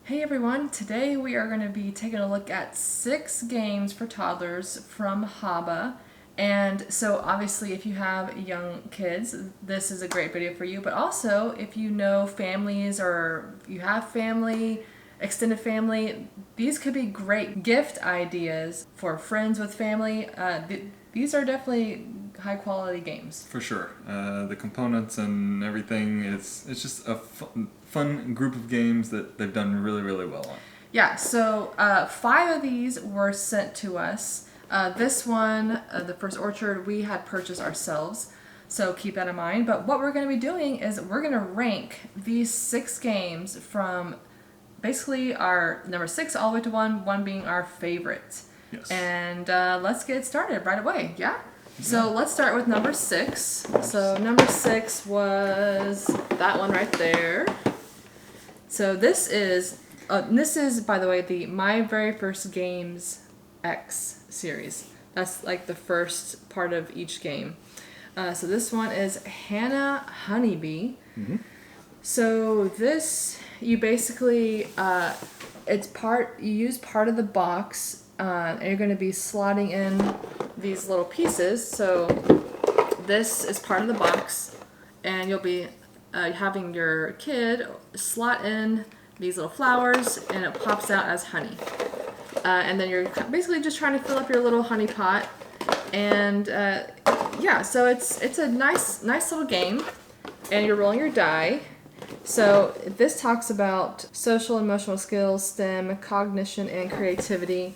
Hey everyone, today we are going to be taking a look at 6 games for toddlers from HABA. And so obviously if you have young kids, this is a great video for you, but also if you know families or you have family, extended family, these could be great gift ideas for friends with family. These are definitely high quality games. For sure. The components and everything, it's just a fun group of games that they've done really, really well on. Yeah, so 5 of these were sent to us. This one, the first Orchard, we had purchased ourselves, so keep that in mind. But what we're going to be doing is we're going to rank these 6 games from basically our number 6 all the way to 1 being our favorite. Yes. And let's get started right away, yeah? So let's start with number 6. So number 6 was that one right there. So this is, by the way, the My Very First Games X series. That's like the first part of each game. So this one is Hannah Honeybee. Mm-hmm. So this, you basically, you use part of the box, and you're going to be slotting in these little pieces. So this is part of the box, and you'll be having your kid slot in these little flowers, and it pops out as honey. And then you're basically just trying to fill up your little honey pot. And yeah, so it's a nice little game, and you're rolling your die. So this talks about social and emotional skills, STEM, cognition, and creativity.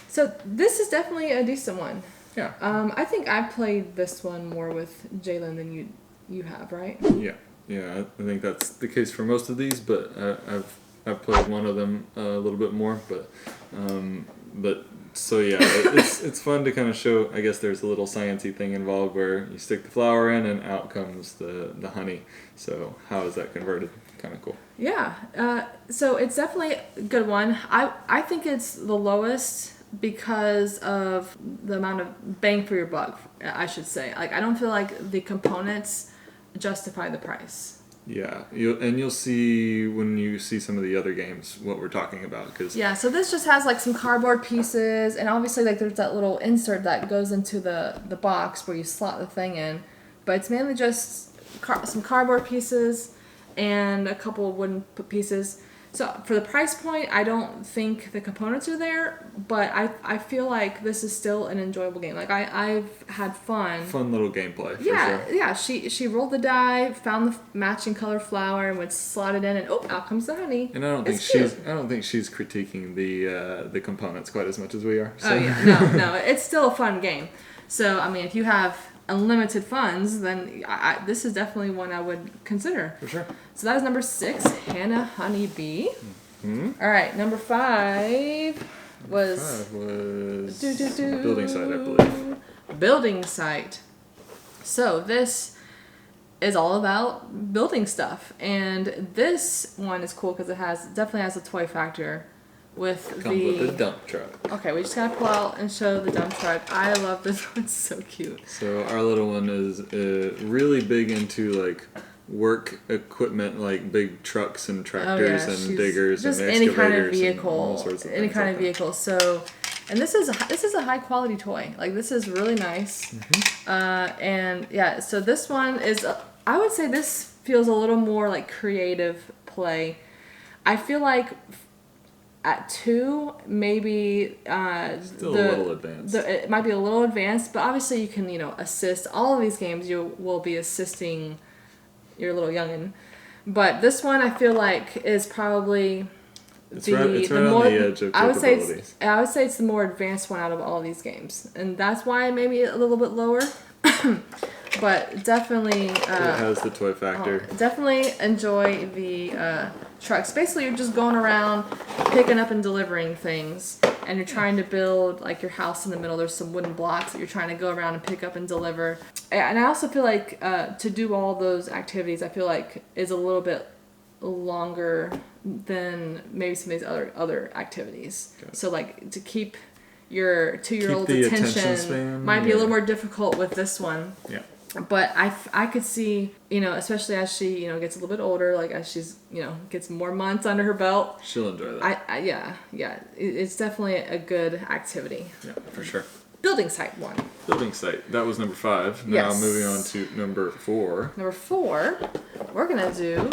So this is definitely a decent one. Yeah. I think I played this one more with Jalen than you have, right? Yeah. I think that's the case for most of these, but I've played one of them a little bit more, but so yeah, it's fun to kind of show. I guess there's a little sciencey thing involved where you stick the flower in and out comes the honey. So how is that converted? Kind of cool. Yeah. So it's definitely a good one. I think it's the lowest because of the amount of bang for your buck, I should say. Like, I don't feel like the components justify the price. Yeah, you'll see when you see some of the other games what we're talking about. Yeah, so this just has like some cardboard pieces, and obviously like there's that little insert that goes into the box where you slot the thing in, but it's mainly just some cardboard pieces and a couple of wooden pieces. So for the price point, I don't think the components are there, but I feel like this is still an enjoyable game. Like I've had fun. Fun little gameplay. For yeah, sure. Yeah. She rolled the die, found the matching color flower, and would slot it in, and out comes the honey. And I don't think she's critiquing the components quite as much as we are. So. Oh yeah, no, it's still a fun game. So I mean, if you have unlimited funds, then this is definitely one I would consider. For sure. So that is number 6, Hannah Honeybee. Mm-hmm. All right, number 5 was Building Site, I believe. Building Site. So this is all about building stuff, and this one is cool because it definitely has a toy factor. Comes with a dump truck. Okay, we just gotta pull out and show the dump truck. I love this one; it's so cute. So our little one is really big into like work equipment, like big trucks and tractors and diggers and excavators, any kind of vehicle, and all sorts of any things kind like of vehicle. So, and this is a high quality toy. Like this is really nice. Mm-hmm. And yeah, so this one is. I would say this feels a little more like creative play. I feel like. At 2, maybe still a little advanced. It might be a little advanced, but obviously you can assist. All of these games you will be assisting your little youngin. But this one I feel like is probably it's right on the edge of capabilities. I would say it's the more advanced one out of all these games, and that's why maybe a little bit lower. But definitely it has the toy factor. Definitely enjoy the trucks. Basically, you're just going around picking up and delivering things, and you're trying to build like your house in the middle. There's some wooden blocks that you're trying to go around and pick up and deliver. And I also feel like to do all those activities, I feel like is a little bit longer than maybe some of these other activities. So like to keep your 2-year-old's attention span, might be a little more difficult with this one. Yeah. But I could see, especially as she, gets a little bit older, like as she's, gets more months under her belt. She'll enjoy that. Yeah. It's definitely a good activity. Yeah, for sure. Building site 1. Building site. That was number 5. Now Yes. moving on to number 4. Number 4, we're going to do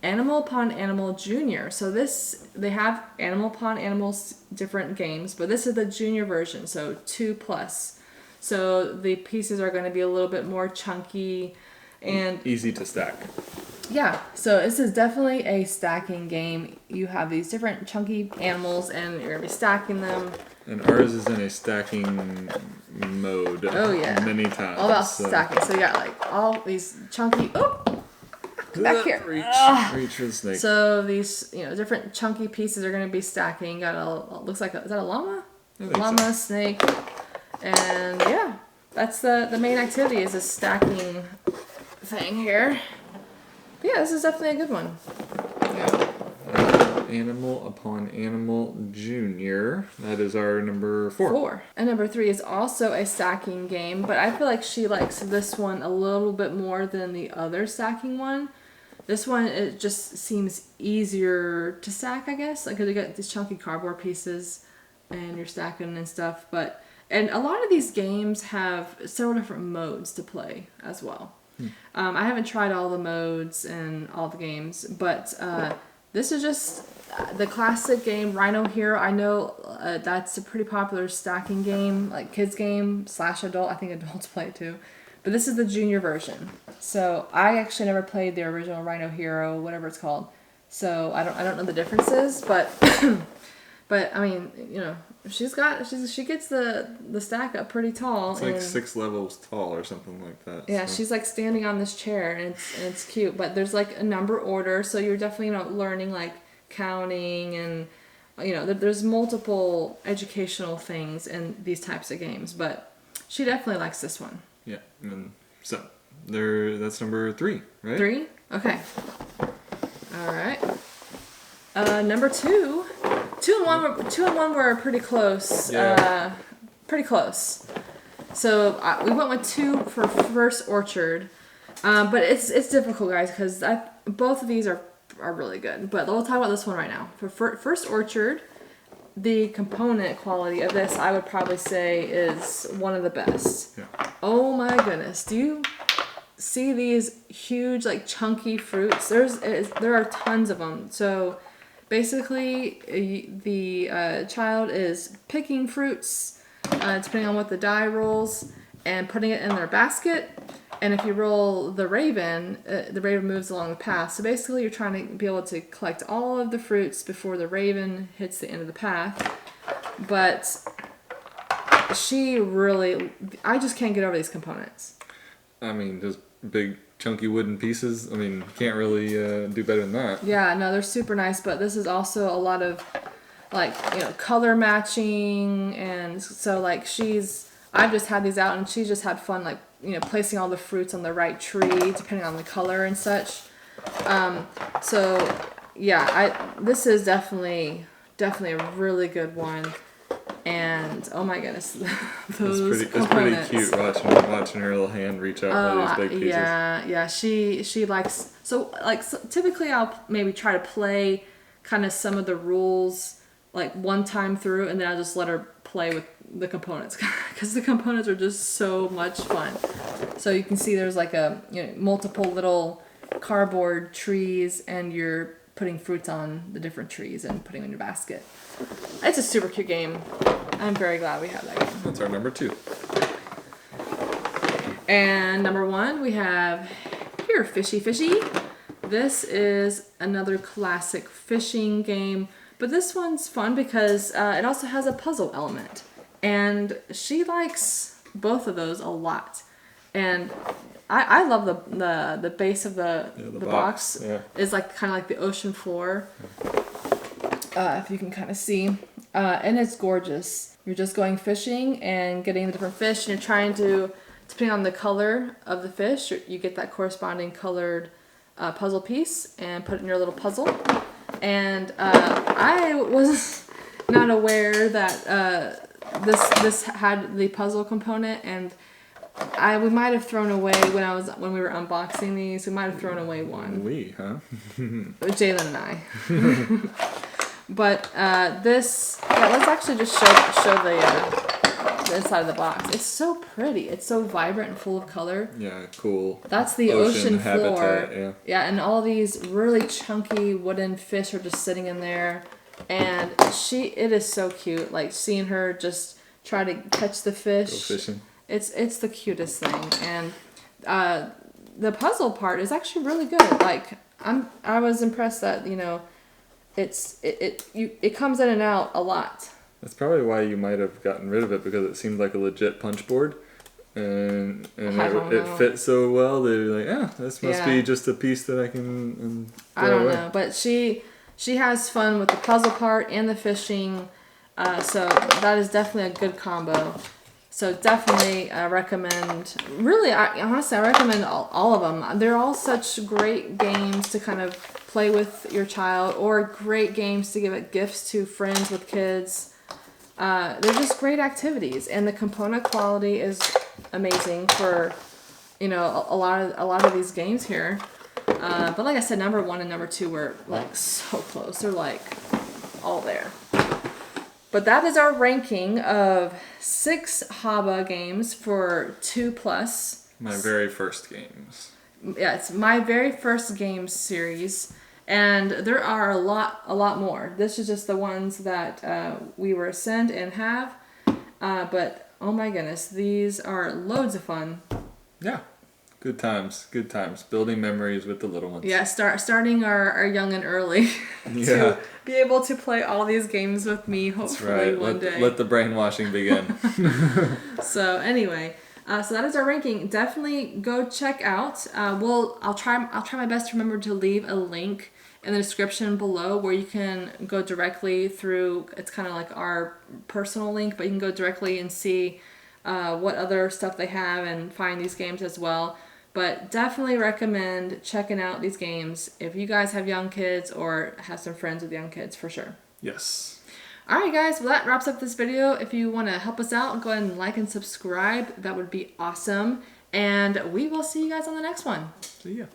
Animal Upon Animal Junior. So they have Animal Upon Animals different games, but this is the junior version, so 2+. So the pieces are going to be a little bit more chunky and easy to stack. yeah. So this is definitely a stacking game. You have these different chunky animals and you're going to be stacking them. And ours is in a stacking mode. Oh yeah. Many times. All about stacking. So you got like all these chunky back here. Reach for the snake. So these, different chunky pieces are going to be stacking. Got looks like is that a llama? Llama, snake. And yeah, that's the main activity is a stacking thing here. But yeah, this is definitely a good one. Animal Upon Animal Junior. That is our number 4. And number 3 is also a stacking game, but I feel like she likes this one a little bit more than the other stacking one. This one, it just seems easier to stack, I guess. Like, 'cause you got these chunky cardboard pieces and you're stacking and stuff, and a lot of these games have several different modes to play as well. I haven't tried all the modes and all the games, but this is just the classic game, Rhino Hero. I know that's a pretty popular stacking game, like kids game / adult. I think adults play it too. But this is the junior version. So I actually never played the original Rhino Hero, whatever it's called. So I don't know the differences, but but I mean, she gets the stack up pretty tall. It's like 6 levels tall or something like that. Yeah, so. she's like standing on this chair and it's cute. But there's like a number order, so you're definitely learning like counting and there's multiple educational things in these types of games. But she definitely likes this one. Yeah, and then, so that's number 3, right? 3? Okay. All right. Number 2. 2 and 1 were pretty close. Yeah. Pretty close. So we went with 2 for First Orchard, but it's difficult, guys, because both of these are really good. But we'll talk about this one right now. For First Orchard, the component quality of this, I would probably say, is one of the best. Yeah. Oh my goodness! Do you see these huge, like chunky fruits? There are tons of them. So basically, the child is picking fruits, depending on what the die rolls, and putting it in their basket. And if you roll the raven moves along the path. So basically, you're trying to be able to collect all of the fruits before the raven hits the end of the path. But I just can't get over these components. I mean, just big chunky wooden pieces. I mean, can't really do better than that. Yeah, no, they're super nice, but this is also a lot of like, color matching, and so like I've just had these out and she's just had fun like, placing all the fruits on the right tree depending on the color and such. So yeah, this is definitely a really good one. And oh my goodness, those components. It's pretty cute watching her little hand reach out for these big pieces. Yeah. She likes so typically I'll maybe try to play kind of some of the rules like one time through, and then I'll just let her play with the components because the components are just so much fun. So you can see there's like multiple little cardboard trees, and you're putting fruits on the different trees and putting them in your basket. It's a super cute game. I'm very glad we have that game. That's our number 2. And number 1, we have here, Fishy Fishy. This is another classic fishing game, but this one's fun because it also has a puzzle element. And she likes both of those a lot. And I love the base of the box. Yeah. Is like kind of like the ocean floor. If you can kind of see. And it's gorgeous. You're just going fishing and getting the different fish, and you're trying to, depending on the color of the fish, you get that corresponding colored puzzle piece and put it in your little puzzle. And I was not aware that this had the puzzle component, and we might have thrown away when we were unboxing these. We might have thrown away one. Jalen and I. But this, let's actually just show the inside of the box. It's so pretty. It's so vibrant and full of color. Yeah, cool. That's the ocean floor. Habitat, yeah, and all these really chunky wooden fish are just sitting in there. And it is so cute. Like seeing her just try to catch the fish. Go fishing. It's the cutest thing. And the puzzle part is actually really good. Like I was impressed that, you know, it comes in and out a lot. That's probably why you might have gotten rid of it, because it seemed like a legit punch board, and it fit so well. They were like, this must be just a piece that I can throw I don't away. know, but she has fun with the puzzle part and the fishing, so that is definitely a good combo. So definitely recommend. Really, honestly, I recommend all of them. They're all such great games to kind of play with your child, or great games to give it gifts to friends with kids. They're just great activities, and the component quality is amazing for, you know, a lot of these games here. But like I said, number 1 and number 2 were like so close. They're like all there. But that is our ranking of 6 HABA games for 2+. My very first games. Yeah, it's my very first games series. And there are a lot more. This is just the ones that we were sent and have. But oh my goodness, these are loads of fun. Yeah, good times. Building memories with the little ones. Yeah, starting our young and early to be able to play all these games with me. Hopefully one day. Let the brainwashing begin. So anyway. So that is our ranking. Definitely go check out. I'll try my best to remember to leave a link in the description below where you can go directly through. It's kind of like our personal link, but you can go directly and see what other stuff they have and find these games as well. But definitely recommend checking out these games if you guys have young kids or have some friends with young kids, for sure. Yes. Alright guys, well that wraps up this video. If you want to help us out, go ahead and like and subscribe. That would be awesome. And we will see you guys on the next one. See ya.